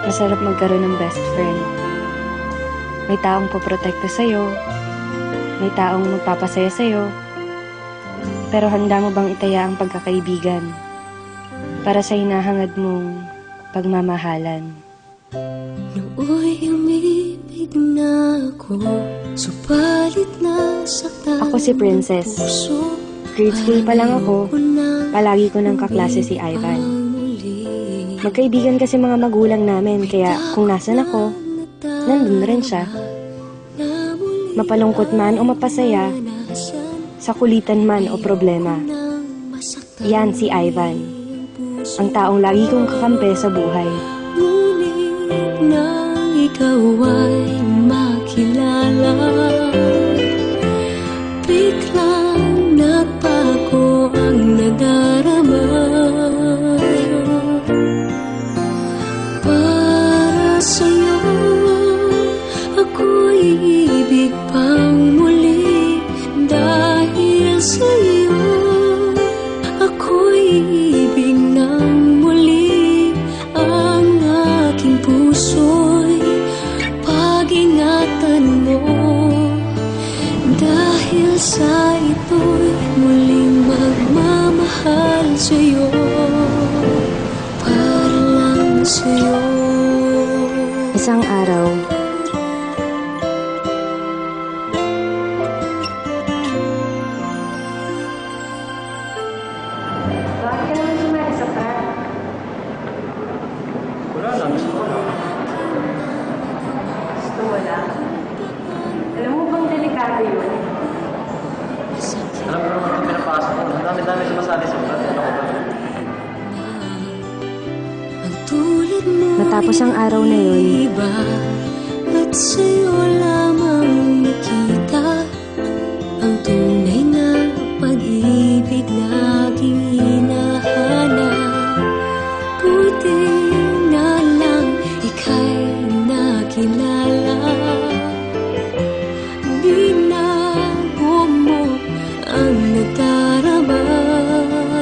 Masarap magkaroon ng best friend. May taong poprotekta sa'yo, may taong magpapasaya sa'yo, pero handa mo bang itaya ang pagkakaibigan para sa hinahangad mong pagmamahalan? Nooy umibig na ako, subalit nasaktan. Ako si Princess. Grade 3 pa lang ako, palagi ko ng kaklase si Ivan. Magkaibigan kasi mga magulang namin, kaya kung nasan ako, nandun rin siya. Mapalungkot man o mapasaya, sa kulitan man o problema. Yan si Ivan, ang taong lagi kong kakampi sa buhay. Ngunit nang ikaw ay makilala, biglang nagbago ang nadarama. Para sa'yo, ako'y ibig pang muli. Dahil sa'yo, ako'y ibig ng muli. Ang aking puso'y pag-ingatan mo. Dahil sa ito'y muling magmamahal sa'yo, para lang sa'yo. Isang araw, bakit ka naman sumali sa prank? Wala lang, gusto ko lang. Gusto mo lang? Alam mo bang delikado yun? Alam mo naman ang pinapasok ko. Ang dami-dami sumasali sa prank. Ano ko ba? Ang tulad mo Matapos ang araw na yun, iba, at sa'yo lamang nakita ang tunay na pag-ibig na aking hinahanap. Buti na lang ika'y nakilala. Binago mo ang nadarama.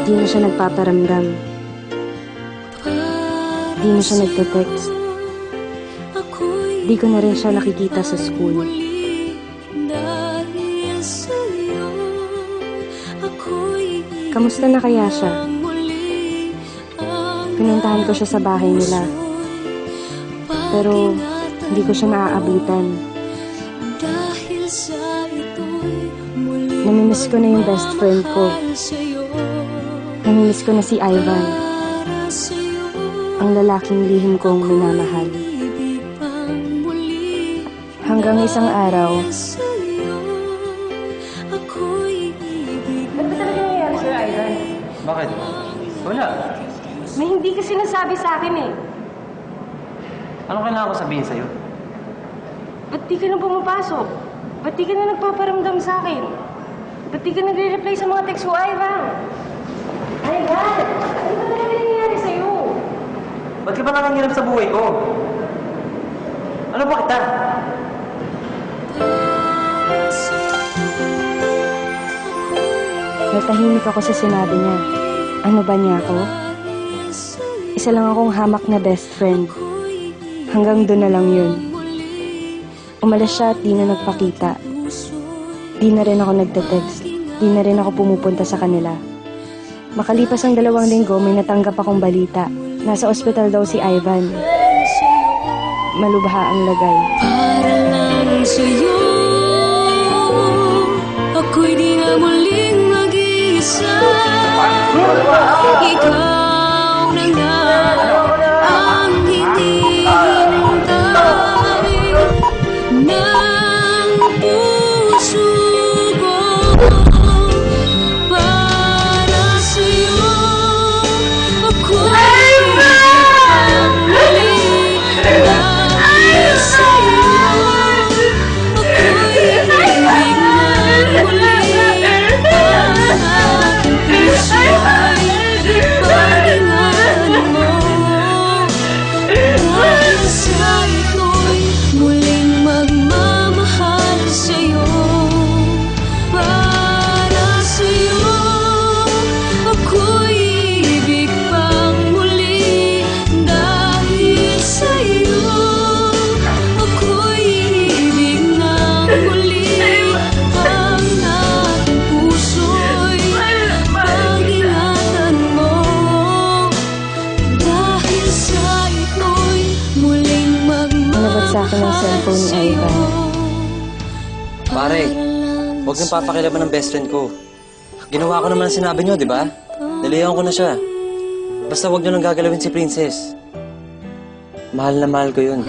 di na siya nagpaparamdam. Di na siya nagte-text. Di ko na rin siya nakikita sa school. Kamusta na kaya siya? Pinuntahan ko siya sa bahay nila. Pero hindi ko siya naaabutan. Namimiss ko na yung best friend ko. Namimiss ko na si Ivan, ang lalaking lihim kong minamahal. Hanggang isang araw, Ba't ba talaga nangyayari sa'yo, Ivan? Bakit? Wala. May hindi ka sinasabi sa akin eh. Anong kailangan ko sabihin sa'yo? Ba't di ka na pumapasok? Ba't di ka na nagpaparamdam sa akin? Ba't di ka nagre-reply sa mga text ko, Ivan? Ivan! Ano ba talaga nangyayari sa'yo? Ba't ka ba nanganginap sa buhay ko? Ano ba kita? natahimik ako sa sinabi niya. Ano ba niya ako? Isa lang akong hamak na best friend. Hanggang doon na lang yun. Umalis siya at di na nagpakita. Di na rin ako nagte-text. Di na rin ako pumupunta sa kanila. Makalipas ang 2 linggo, may natanggap akong balita. Nasa ospital daw si Ivan. Malubha ang lagay. Para lang sa'yo, ako'y di na muling mag-iisa. Ikaw na nga ang hinihintay ng puso ko. Para sa'yo, ako'y muli. Dahil sa'yo, ako'y ibig na muli. Ang aking puso ay pag-ingatan mo. sa akin ang cellphone ni Ivan. Pare, huwag nang papakilaban ng best friend ko. Ginawa ko naman ang sinabi niyo, di ba? Nalayan ko na siya. Basta huwag niyo nang gagalawin si Princess. Mahal na mahal ko yun.